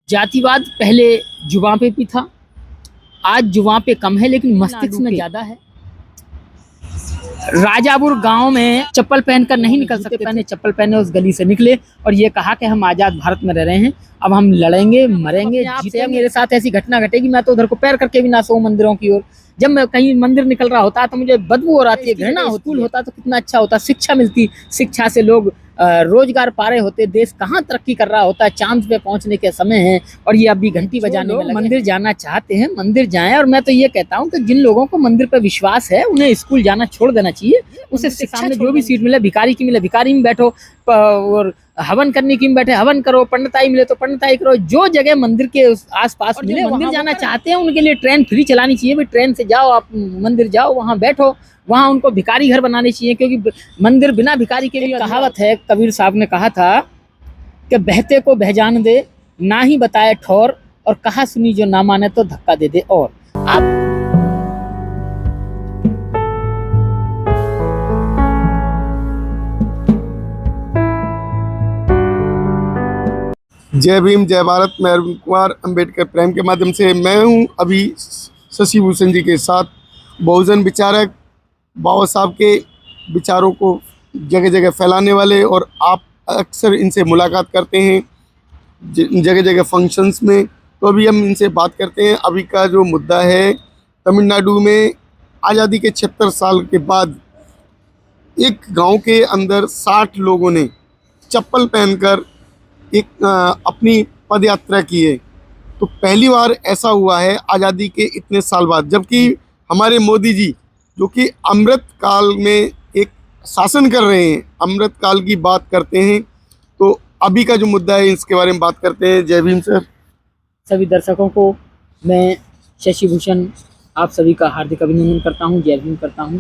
जातिवाद पहले जुबान पे भी था, आज जुबान पे कम है लेकिन मस्तिष्क में ज्यादा है। राजापुर गांव में चप्पल पहनकर नहीं निकल सकते, पहने चप्पल पहने उस गली से निकले और ये कहा कि हम आजाद भारत में रह रहे हैं, अब हम लड़ेंगे, मरेंगे, जीतेंगे। मेरे साथ ऐसी घटना घटेगी, मैं तो उधर को पैर करके भी ना सोऊं मंदिरों की ओर। जब मैं कहीं मंदिर निकल रहा होता तो मुझे बदबू हो रही है, घृणा होती। स्कूल होता तो कितना अच्छा होता, शिक्षा मिलती, शिक्षा से लोग रोजगार पा रहे होते, देश कहाँ तरक्की कर रहा होता, चांद पे पहुंचने के समय है और ये अभी घंटी बजाने में लगे। मंदिर जाना चाहते हैं मंदिर जाएं, और मैं तो ये कहता हूँ कि जिन लोगों को मंदिर पर विश्वास है उन्हें स्कूल जाना छोड़ देना चाहिए। उसे सामने जो भी सीट मिले, भिखारी की मिले भिखारी में बैठो, और हवन करने की में बैठे हवन करो, पंडिताई मिले तो पंडिताई करो, जो जगह मंदिर के आसपास मिले। मंदिर जाना चाहते हैं उनके लिए ट्रेन फ्री चलानी चाहिए, भी ट्रेन से जाओ, आप मंदिर जाओ, वहाँ बैठो, वहाँ उनको भिखारी घर बनाने चाहिए, क्योंकि मंदिर बिना भिखारी के लिए। कहावत है, कबीर साहब ने कहा था कि बहते को बह जान दे, ना ही बताए ठौर, और कहा सुनी जो ना माने तो धक्का दे दे। और आप जय भीम, जय भारत। मैं अरविंद कुमार अंबेडकर प्रेम के माध्यम से मैं हूं अभी शशि भूषण जी के साथ, बहुजन विचारक, बाबा साहब के विचारों को जगह जगह फैलाने वाले, और आप अक्सर इनसे मुलाकात करते हैं जगह जगह फंक्शंस में, तो अभी हम इनसे बात करते हैं। अभी का जो मुद्दा है, तमिलनाडु में आज़ादी के 76 साल के बाद एक गांव के अंदर 60 लोगों ने चप्पल पहनकर एक अपनी पद यात्रा की है। तो पहली बार ऐसा हुआ है आज़ादी के इतने साल बाद, जबकि हमारे मोदी जी जो कि अमृत काल में एक शासन कर रहे हैं, अमृत काल की बात करते हैं। तो अभी का जो मुद्दा है इसके बारे में बात करते हैं। जय भीम सर। सभी दर्शकों को मैं शशि भूषण आप सभी का हार्दिक अभिनंदन करता हूं, जय भीम करता हूं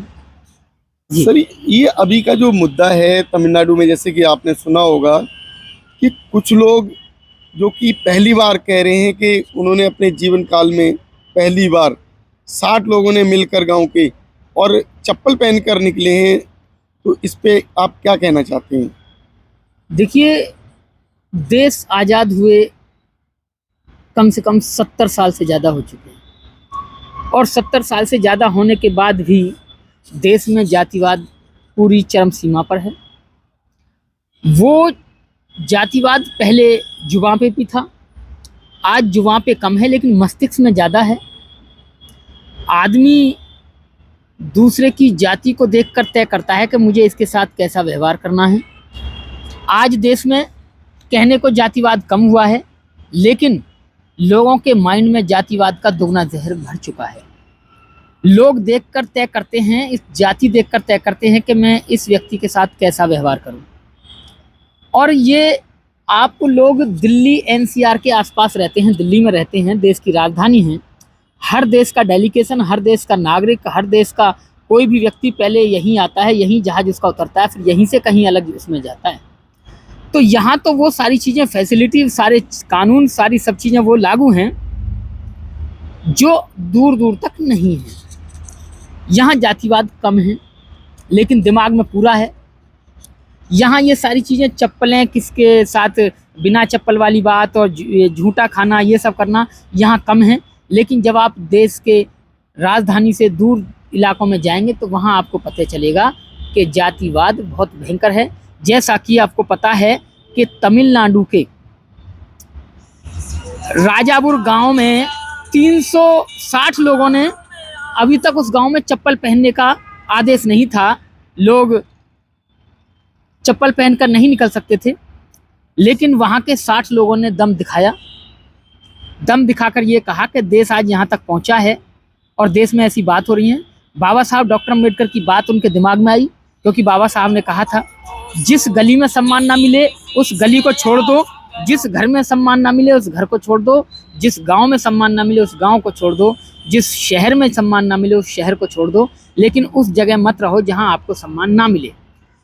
जी। सर, ये अभी का जो मुद्दा है तमिलनाडु में, जैसे कि आपने सुना होगा कि कुछ लोग जो कि पहली बार कह रहे हैं कि उन्होंने अपने जीवन काल में पहली बार 60 लोगों ने मिलकर गांव के और चप्पल पहनकर निकले हैं, तो इस पे आप क्या कहना चाहते हैं? देखिए, देश आज़ाद हुए कम से कम 70 साल से ज़्यादा हो चुके हैं, और 70 साल से ज़्यादा होने के बाद भी देश में जातिवाद पूरी चरम सीमा पर है। वो जातिवाद पहले जुबान पे भी था, आज जुबान पे कम है लेकिन मस्तिष्क में ज़्यादा है। आदमी दूसरे की जाति को देखकर तय करता है कि मुझे इसके साथ कैसा व्यवहार करना है। आज देश में कहने को जातिवाद कम हुआ है, लेकिन लोगों के माइंड में जातिवाद का दोगुना जहर भर चुका है। लोग देखकर तय करते हैं, इस जाति देखकर तय करते हैं कि मैं इस व्यक्ति के साथ कैसा व्यवहार करूं। और ये आपको लोग दिल्ली एनसीआर के आसपास रहते हैं, दिल्ली में रहते हैं, देश की राजधानी है। हर देश का डेलीगेशन, हर देश का नागरिक, हर देश का कोई भी व्यक्ति पहले यहीं आता है, यहीं जहाज उसका उतरता है, फिर यहीं से कहीं अलग उसमें जाता है। तो यहाँ तो वो सारी चीज़ें, फैसिलिटी, सारे कानून, सारी सब चीज़ें वो लागू हैं जो दूर दूर तक नहीं है। यहाँ जातिवाद कम है लेकिन दिमाग में पूरा है। यहाँ ये सारी चीज़ें, चप्पलें किसके साथ, बिना चप्पल वाली बात और झूठा खाना, ये सब करना यहाँ कम है। लेकिन जब आप देश के राजधानी से दूर इलाकों में जाएंगे तो वहाँ आपको पता चलेगा कि जातिवाद बहुत भयंकर है। जैसा कि आपको पता है कि तमिलनाडु के राजापुर गांव में 360 लोगों ने, अभी तक उस गांव में चप्पल पहनने का आदेश नहीं था, लोग चप्पल पहनकर नहीं निकल सकते थे, लेकिन वहाँ के 60 लोगों ने दम दिखाया। दम दिखाकर ये कहा कि देश आज यहाँ तक पहुँचा है और देश में ऐसी बात हो रही है। बाबा साहब डॉक्टर अम्बेडकर की बात उनके दिमाग में आई, क्योंकि बाबा साहब ने कहा था, जिस गली में सम्मान ना मिले उस गली को छोड़ दो, जिस घर में सम्मान ना मिले उस घर को छोड़ दो, जिस गांव में सम्मान ना मिले उस गांव को छोड़ दो, जिस शहर में सम्मान ना मिले उस शहर को छोड़ दो, लेकिन उस जगह मत रहो जहां आपको सम्मान ना मिले।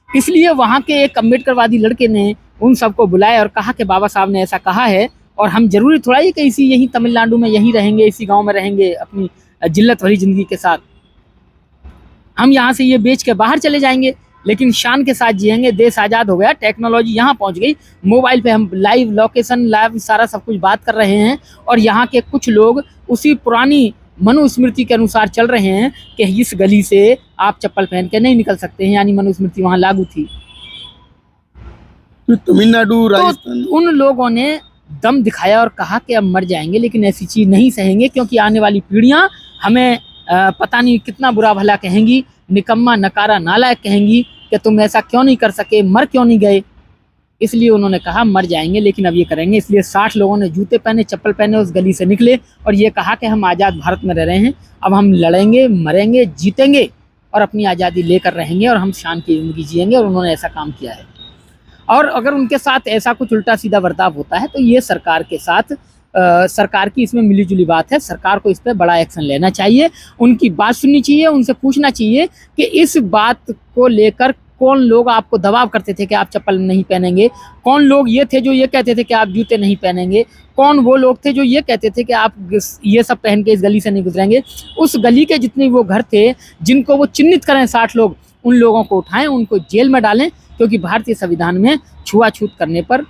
इसलिए वहां के एक अम्बेडकरवादी लड़के ने उन सबको बुलाया और कहा कि बाबा साहब ने ऐसा कहा है, और हम जरूरी थोड़ा ही कि इसी यहीं तमिलनाडु में यहीं रहेंगे, इसी गाँव में रहेंगे अपनी जिल्लत भरी जिंदगी के साथ, हम यहाँ से ये बेच के बाहर चले जाएंगे। लेकिन शान के साथ जिएंगे। देश आज़ाद हो गया, टेक्नोलॉजी यहाँ पहुँच गई, मोबाइल पे हम लाइव लोकेशन, लाइव सारा सब कुछ बात कर रहे हैं, और यहाँ के कुछ लोग उसी पुरानी मनुस्मृति के अनुसार चल रहे हैं कि इस गली से आप चप्पल पहन के नहीं निकल सकते हैं, यानी मनुस्मृति वहाँ लागू थी। तो तमिलनाडु, तो राजस्थान, उन लोगों ने दम दिखाया और कहा कि अब मर जाएंगे, लेकिन ऐसी चीज़ नहीं सहेंगे, क्योंकि आने वाली पीढ़ियां हमें पता नहीं कितना बुरा भला कहेंगी, निकम्मा, नकारा, नालायक कहेंगी कि तुम ऐसा क्यों नहीं कर सके, मर क्यों नहीं गए। इसलिए उन्होंने कहा मर जाएंगे लेकिन अब ये करेंगे। इसलिए 60 लोगों ने जूते पहने, चप्पल पहने, उस गली से निकले और ये कहा कि हम आज़ाद भारत में रह रहे हैं, अब हम लड़ेंगे, मरेंगे, जीतेंगे और अपनी आज़ादी लेकर रहेंगे और हम शान की ज़िंदगी जिएंगे। और उन्होंने ऐसा काम किया है। और अगर उनके साथ ऐसा कुछ उल्टा सीधा बर्ताव होता है तो ये सरकार के साथ सरकार की इसमें मिलीजुली बात है। सरकार को इस पर बड़ा एक्शन लेना चाहिए, उनकी बात सुननी चाहिए, उनसे पूछना चाहिए कि इस बात को लेकर कौन लोग आपको दबाव करते थे कि आप चप्पल नहीं पहनेंगे, कौन लोग ये थे जो ये कहते थे कि आप जूते नहीं पहनेंगे, कौन वो लोग थे जो ये कहते थे कि आप ये सब पहन के इस गली से नहीं गुजरेंगे। उस गली के जितने वो घर थे जिनको वो चिन्हित करें 60 लोग, उन लोगों को उठाएं, उनको जेल में डालें, क्योंकि भारतीय संविधान में छुआछूत करने पर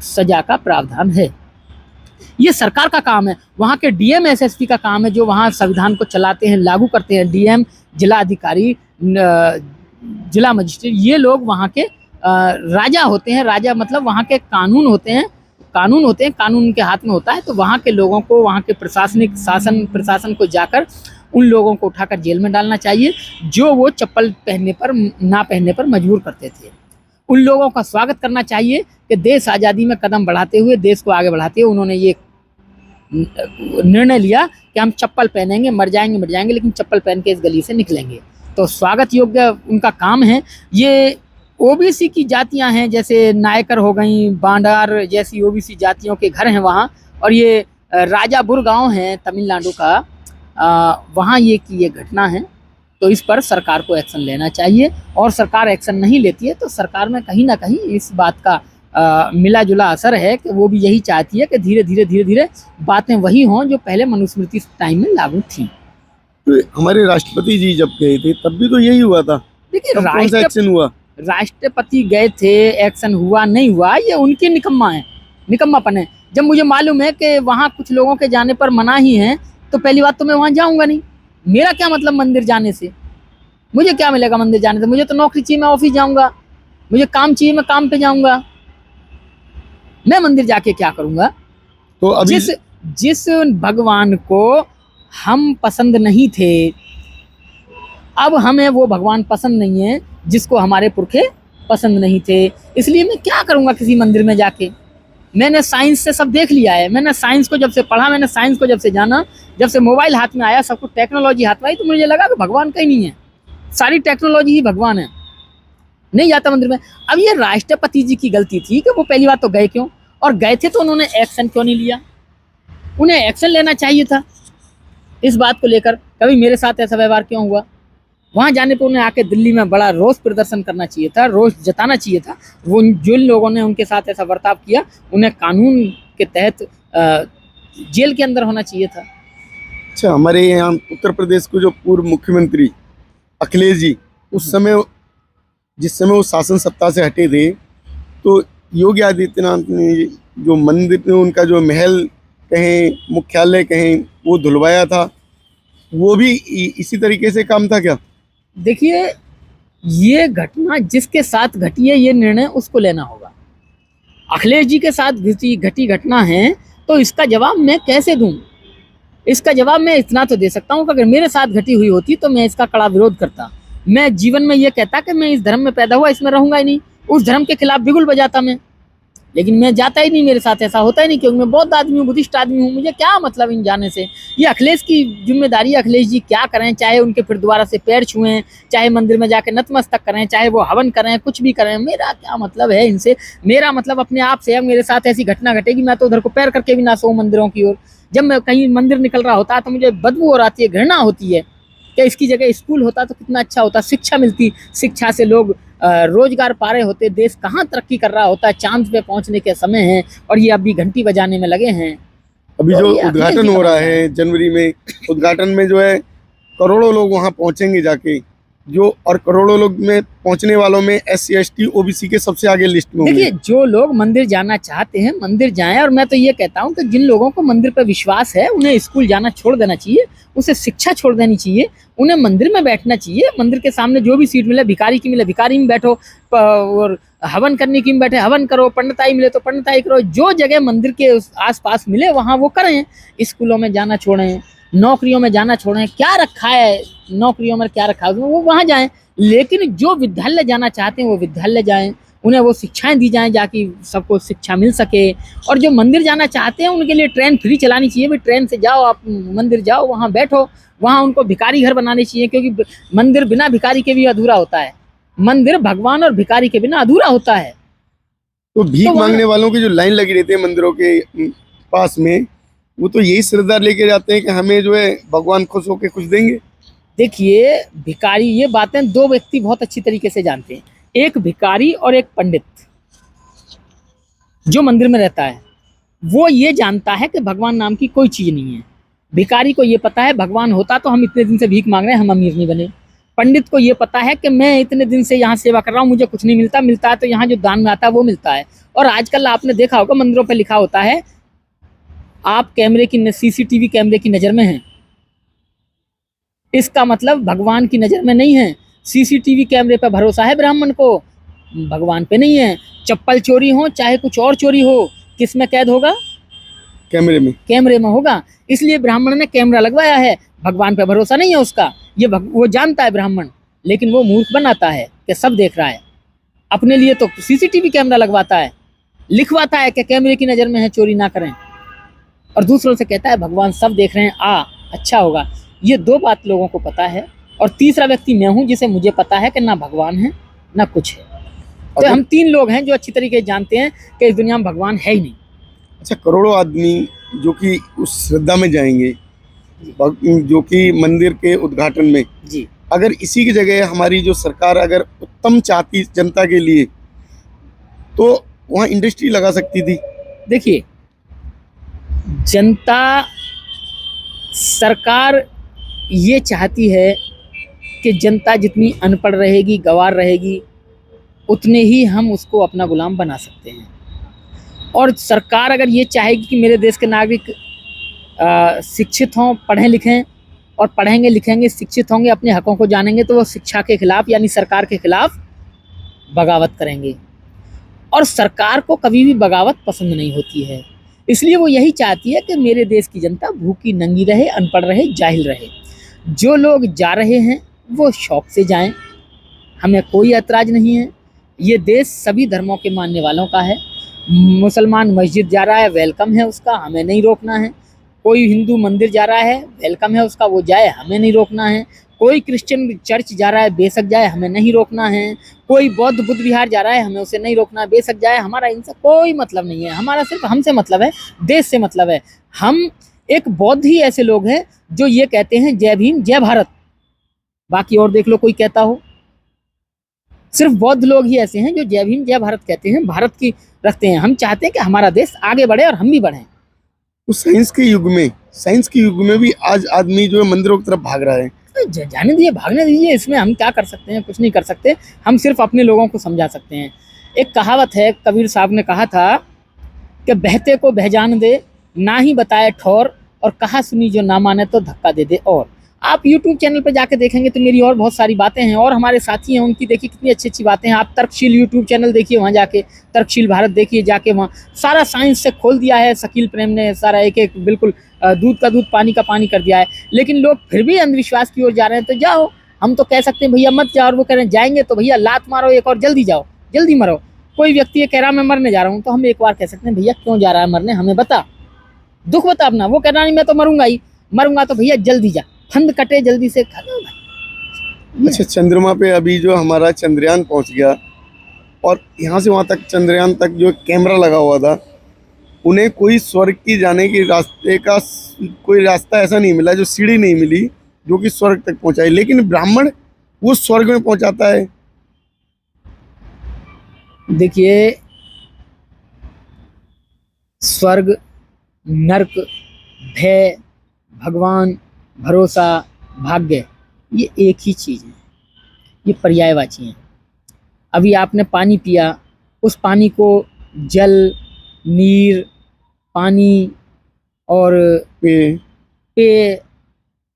सजा का प्रावधान है। ये सरकार का काम है, वहाँ के डीएम एसएसपी का काम है जो वहाँ संविधान को चलाते हैं, लागू करते हैं। डीएम, जिला अधिकारी, जिला मजिस्ट्रेट, ये लोग वहाँ के राजा होते हैं। राजा मतलब वहाँ के कानून होते हैं, कानून उनके हाथ में होता है। तो वहाँ के लोगों को, वहाँ के प्रशासनिक प्रशासन को जाकर उन लोगों को उठाकर जेल में डालना चाहिए जो वो चप्पल ना पहनने पर मजबूर करते थे। उन लोगों का स्वागत करना चाहिए कि देश आज़ादी में कदम बढ़ाते हुए, देश को आगे बढ़ाते हुए उन्होंने ये निर्णय लिया कि हम चप्पल पहनेंगे, मर जाएंगे लेकिन चप्पल पहन के इस गली से निकलेंगे। तो स्वागत योग्य उनका काम है। ये ओबीसी की जातियां हैं, जैसे नायकर हो गई, बांडार जैसी ओबीसी जातियों के घर हैं वहाँ। और ये राजापुर गांव है तमिलनाडु का, वहाँ ये घटना है। तो इस पर सरकार को एक्शन लेना चाहिए, और सरकार एक्शन नहीं लेती है तो सरकार में कहीं ना कहीं इस बात का मिला जुला असर है कि वो भी यही चाहती है कि धीरे धीरे बातें वही हों जो पहले मनुस्मृति टाइम में लागू थी। तो हमारे राष्ट्रपति जी जब गए थे तब भी तो यही हुआ था। देखिए, कौन सा एक्शन हुआ? राष्ट्रपति गए थे, एक्शन हुआ नहीं हुआ, ये उनकी निकम्मापन है। जब मुझे मालूम है कि वहाँ कुछ लोगों के जाने पर मना ही है, तो पहली बात तो मैं वहाँ जाऊँगा नहीं। मेरा क्या मतलब मंदिर जाने से, मुझे क्या मिलेगा मंदिर जाने से? मुझे तो नौकरी चाहिए, मैं ऑफिस जाऊँगा। मुझे काम चाहिए, मैं काम पे जाऊँगा। मैं मंदिर जाके क्या करूँगा? तो अभी जिस भगवान को हम पसंद नहीं थे, अब हमें वो भगवान पसंद नहीं है जिसको हमारे पुरखे पसंद नहीं थे। इसलिए मैं क्या करूँगा किसी मंदिर में जाके? मैंने साइंस से सब देख लिया है। मैंने साइंस को जब से पढ़ा, मैंने साइंस को जब से जाना, जब से मोबाइल हाथ में आया, सब कुछ टेक्नोलॉजी हाथ में आई, तो मुझे लगा कि भगवान कहीं नहीं है, सारी टेक्नोलॉजी ही भगवान है। नहीं जाता मंदिर में। अब ये राष्ट्रपति जी की गलती थी कि वो पहली बात तो गए क्यों, और गए थे तो उन्होंने एक्शन क्यों नहीं लिया? उन्हें एक्शन लेना चाहिए था इस बात को लेकर। कभी मेरे साथ ऐसा व्यवहार क्यों हुआ? वहाँ जाने पर उन्हें आके दिल्ली में बड़ा रोष प्रदर्शन करना चाहिए था, रोष जताना चाहिए था। वो जिन लोगों ने उनके साथ ऐसा बर्ताव किया, उन्हें कानून के तहत जेल के अंदर होना चाहिए था। अच्छा, हमारे यहाँ उत्तर प्रदेश को जो पूर्व मुख्यमंत्री अखिलेश जी, उस समय जिस समय वो शासन सत्ता से हटे थे, तो योगी आदित्यनाथ ने जो मंदिर में उनका जो महल कहें, मुख्यालय कहें, वो धुलवाया था, वो भी इसी तरीके से काम था क्या? देखिए, ये घटना जिसके साथ घटी है, ये निर्णय उसको लेना होगा। अखिलेश जी के साथ घटी घटना है, तो इसका जवाब मैं कैसे दूं? इसका जवाब मैं इतना तो दे सकता हूं कि अगर मेरे साथ घटी हुई होती तो मैं इसका कड़ा विरोध करता। मैं जीवन में ये कहता कि मैं इस धर्म में पैदा हुआ, इसमें रहूंगा ही नहीं, उस धर्म के खिलाफ बिगुल बजाता मैं। लेकिन मैं जाता ही नहीं, मेरे साथ ऐसा होता ही नहीं, क्योंकि मैं बौद्ध आदमी हूँ, बुद्धिस्ट आदमी हूँ। मुझे क्या मतलब इन जाने से? ये अखिलेश की जिम्मेदारी है। अखिलेश जी क्या करें, चाहे उनके फिर दोबारा से पैर छुएं, चाहे मंदिर में जाके नतमस्तक करें, चाहे वो हवन करें, कुछ भी करें, मेरा क्या मतलब है इनसे? मेरा मतलब अपने आप से है। मेरे साथ ऐसी घटना घटेगी, मैं तो उधर को पैर करके भी ना सोऊं मंदिरों की ओर। जब मैं कहीं मंदिर निकल रहा होता तो मुझे बदबू हो आती है, घृणा होती है कि इसकी जगह स्कूल होता तो कितना अच्छा होता, शिक्षा मिलती, शिक्षा से लोग रोजगार पा रहे होते, देश कहाँ तरक्की कर रहा होता। चांद पे पहुंचने के समय हैं और ये अभी घंटी बजाने में लगे हैं। अभी तो जो उद्घाटन हो रहा है जनवरी में, उद्घाटन में जो है करोड़ों लोग वहाँ पहुँचेंगे जाके, जो और करोड़ों लोग में पहुंचने वालों में SC ST OBC के सबसे आगे लिस्ट में होंगे। देखिए, जो लोग मंदिर जाना चाहते हैं मंदिर जाएं, और मैं तो ये कहता हूं कि जिन लोगों को मंदिर पर विश्वास है उन्हें स्कूल जाना छोड़ देना चाहिए, उसे शिक्षा छोड़ देनी चाहिए, उन्हें मंदिर में बैठना चाहिए। मंदिर के सामने जो भी सीट मिले, भिखारी की मिले भिखारी में बैठो, और हवन करने की में बैठे हवन करो, पंडिताई मिले तो पंडिताई करो, जो जगह मंदिर के आस पास मिले वहाँ वो करें। स्कूलों में जाना छोड़ें, नौकरियों में जाना छोड़ें, क्या रखा है नौकरियों में, क्या रखा है वो वहाँ जाएं। लेकिन जो विद्यालय जाना चाहते हैं वो विद्यालय जाएं, उन्हें वो शिक्षाएं दी जाएं जाकि सबको शिक्षा मिल सके। और जो मंदिर जाना चाहते हैं उनके लिए ट्रेन फ्री चलानी चाहिए, भाई ट्रेन से जाओ, आप मंदिर जाओ, वहाँ बैठो। वहाँ उनको भिखारी घर बनाने चाहिए, क्योंकि मंदिर बिना भिखारी के भी अधूरा होता है। मंदिर भगवान और भिखारी के बिना अधूरा होता है। तो भीख तो वहाँ- मांगने वालों की जो लाइन लगी रहती है मंदिरों के पास में, वो तो यही श्रद्धा लेके जाते हैं कि हमें जो है भगवान खुश होकर कुछ देंगे। देखिए, भिखारी, ये बातें दो व्यक्ति बहुत अच्छी तरीके से जानते हैं, एक भिखारी और एक पंडित। जो मंदिर में रहता है वो ये जानता है कि भगवान नाम की कोई चीज़ नहीं है। भिखारी को ये पता है भगवान होता तो हम इतने दिन से भीख मांग रहे हैं, हम अमीर नहीं बने। पंडित को ये पता है कि मैं इतने दिन से यहाँ सेवा कर रहा हूँ, मुझे कुछ नहीं मिलता, मिलता है तो यहाँ जो दान में आता है वो मिलता है। और आजकल आपने देखा होगा मंदिरों पर लिखा होता है, आप कैमरे की CCTV कैमरे की नज़र में हैं, इसका मतलब भगवान की नज़र में नहीं है। CCTV कैमरे पर भरोसा है ब्राह्मण को, भगवान पे नहीं है। चप्पल चोरी हो चाहे कुछ और चोरी हो, किस में कैद होगा? कैमरे में। कैमरे में होगा। इसलिए ब्राह्मण ने कैमरा लगवाया है, भगवान पे भरोसा नहीं है उसका। ये वो जानता है ब्राह्मण, लेकिन वो मूर्ख बनाता है कि सब देख रहा है। अपने लिए तो CCTV कैमरा लगवाता है, लिखवाता है कि कैमरे की नज़र में है, चोरी ना करें, और दूसरों से कहता है भगवान सब देख रहे हैं, अच्छा होगा। ये दो बात लोगों को पता है। और तीसरा व्यक्ति मैं हूँ, जिसे मुझे पता है कि ना भगवान है ना कुछ है। तो हम तीन लोग हैं जो अच्छी तरीके से जानते हैं कि इस दुनिया में भगवान है ही नहीं। अच्छा, करोड़ों आदमी जो कि उस श्रद्धा में जाएंगे, जो कि मंदिर के उद्घाटन में, जी, अगर इसी की जगह हमारी जो सरकार अगर उत्तम चाहती जनता के लिए, तो वहाँ इंडस्ट्री लगा सकती थी। देखिए, जनता, सरकार ये चाहती है कि जनता जितनी अनपढ़ रहेगी, गंवार रहेगी, उतने ही हम उसको अपना गुलाम बना सकते हैं। और सरकार अगर ये चाहेगी कि मेरे देश के नागरिक शिक्षित हों, पढ़ें लिखें, और पढ़ेंगे लिखेंगे, शिक्षित होंगे, अपने हकों को जानेंगे, तो वो शिक्षा के खिलाफ यानी सरकार के खिलाफ बगावत करेंगे। और सरकार को कभी भी बगावत पसंद नहीं होती है, इसलिए वो यही चाहती है कि मेरे देश की जनता भूखी नंगी रहे, अनपढ़ रहे, जाहिल रहे। जो लोग जा रहे हैं वो शौक से जाएं, हमें कोई ऐतराज़ नहीं है। ये देश सभी धर्मों के मानने वालों का है। मुसलमान मस्जिद जा रहा है, वेलकम है उसका, हमें नहीं रोकना है। कोई हिंदू मंदिर जा रहा है, वेलकम है उसका, वो जाए, हमें नहीं रोकना है। कोई क्रिश्चियन चर्च जा रहा है, बेशक जाए, हमें नहीं रोकना है। कोई बौद्ध बुद्ध विहार जा रहा है, हमें उसे नहीं रोकना है, बेशक जाए, हमारा इनसे कोई मतलब नहीं है। हमारा सिर्फ हमसे मतलब है, देश से मतलब है। हम एक बौद्ध ही ऐसे लोग हैं जो ये कहते हैं जय भीम जय भारत, बाकी और देख लो कोई कहता हो। सिर्फ बौद्ध लोग ही ऐसे हैं जो जय भीम जय भारत कहते हैं, भारत की रखते हैं। हम चाहते हैं कि हमारा देश आगे बढ़े और हम भी बढ़ें। उस साइंस के युग में भी आज आदमी जो है मंदिरों की तरफ भाग रहा है। जाने दीजिए, भागने दीजिए, इसमें हम क्या कर सकते हैं? कुछ नहीं कर सकते। हम सिर्फ अपने लोगों को समझा सकते हैं। एक कहावत है, कबीर साहब ने कहा था कि बहते को बहजान दे, ना ही बताए ठौर, और कहा सुनी जो ना माने तो धक्का दे दे। और आप YouTube चैनल पर जाके देखेंगे तो मेरी और बहुत सारी बातें हैं, और हमारे साथी हैं उनकी, देखिए कितनी अच्छी अच्छी बातें हैं। आप तर्कशील YouTube चैनल देखिए, वहाँ जाके तर्कशील भारत देखिए, जाके वहाँ सारा साइंस से खोल दिया है शकील प्रेम ने, सारा एक एक बिल्कुल दूध का दूध पानी का पानी कर दिया है। लेकिन लोग फिर भी अंधविश्वास की ओर जा रहे हैं। तो जाओ, हम तो कह सकते हैं भैया मत जाओ, और वो कह रहे हैं जाएंगे तो भैया लात मारो एक और, जल्दी जाओ, जल्दी मरो। कोई व्यक्ति ये कह रहा मैं मरने जा रहा हूँ, तो हम एक बार कह सकते हैं भैया क्यों जा रहा है मरने, हमें बता, दुख बता अपना। वो कह रहा नहीं मैं तो मरूंगा ही, मरूंगा तो भैया जल्दी जा, फंद कटे जल्दी से, खा लो भाई। अच्छा, चंद्रमा पे अभी जो हमारा चंद्रयान पहुंच गया, और यहाँ से वहाँ तक चंद्रयान तक जो कैमरा लगा हुआ था, उन्हें कोई स्वर्ग की जाने की रास्ते का कोई रास्ता ऐसा नहीं मिला, जो सीढ़ी नहीं मिली जो कि स्वर्ग तक पहुंचाए। लेकिन ब्राह्मण वो स्वर्ग में पहुंचाता है। देखिए, स्वर्ग, नरक, भय, भगवान, भरोसा, भाग्य, ये एक ही चीज़ है। ये पर्यायवाची हैं। अभी आपने पानी पिया, उस पानी को जल, नीर, पानी और पे, पेय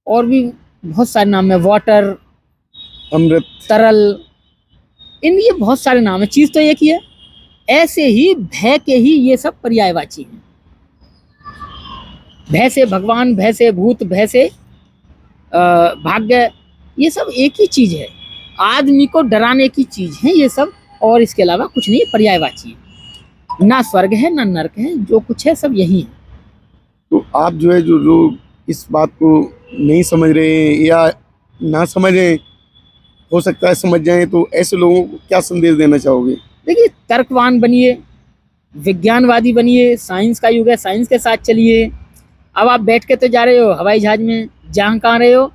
और भी बहुत सारे नाम है, वाटर, अमृत, तरल, इन ये बहुत सारे नाम है, चीज तो एक ही है। ऐसे ही भय के ही ये सब पर्यायवाची हैं। भय से भगवान, भय से भूत, भय से भाग्य, ये सब एक ही चीज है, आदमी को डराने की चीज है ये सब, और इसके अलावा कुछ नहीं, पर्यायवाची है। ना स्वर्ग है ना नरक है, जो कुछ है सब यही है। तो आप जो है, जो लोग इस बात को नहीं समझ रहे हैं या ना समझ रहे हैं, हो सकता है समझ जाएं, तो ऐसे लोगों को क्या संदेश देना चाहोगे? देखिए, तर्कवान बनिए, विज्ञानवादी बनिए, साइंस का युग है, साइंस के साथ चलिए। अब आप बैठ के तो जा रहे हो हवाई जहाज में, जहाँ कहाँ रहे हो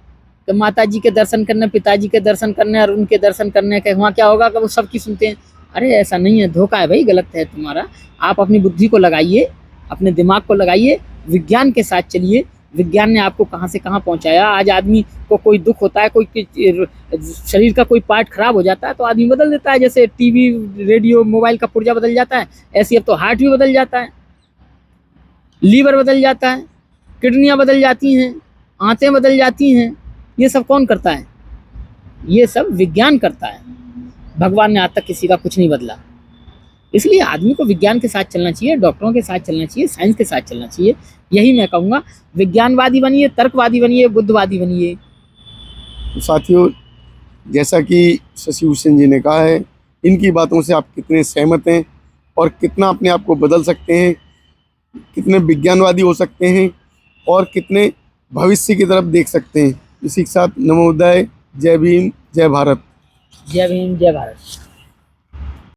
तो माता जी के दर्शन करने, पिताजी के दर्शन करने और उनके दर्शन करने के, वहाँ क्या होगा कि वो सबकी सुनते हैं। अरे ऐसा नहीं है, धोखा है भाई, गलत है तुम्हारा। आप अपनी बुद्धि को लगाइए, अपने दिमाग को लगाइए, विज्ञान के साथ चलिए। विज्ञान ने आपको कहाँ से कहाँ पहुँचाया। आज आदमी को कोई दुख होता है, कोई शरीर का कोई पार्ट खराब हो जाता है तो आदमी बदल देता है। जैसे टीवी, रेडियो, मोबाइल का पुर्जा बदल जाता है, ऐसे अब तो हार्ट भी बदल जाता है, लीवर बदल जाता है, किडनियाँ बदल जाती हैं, आंतें बदल जाती हैं। ये सब कौन करता है? ये सब विज्ञान करता है। भगवान ने आज तक किसी का कुछ नहीं बदला। इसलिए आदमी को विज्ञान के साथ चलना चाहिए, डॉक्टरों के साथ चलना चाहिए, साइंस के साथ चलना चाहिए। यही मैं कहूँगा, विज्ञानवादी बनिए, तर्कवादी बनिए, बुद्धवादी बनिए। तो साथियों, जैसा कि शशि भूषण जी ने कहा है, इनकी बातों से आप कितने सहमत हैं और कितना अपने आप को बदल सकते हैं, कितने विज्ञानवादी हो सकते हैं और कितने भविष्य की तरफ देख सकते हैं। इसी के साथ नमो बुद्धाय, जय भीम, जय भारत। जय भीम, जय भारत।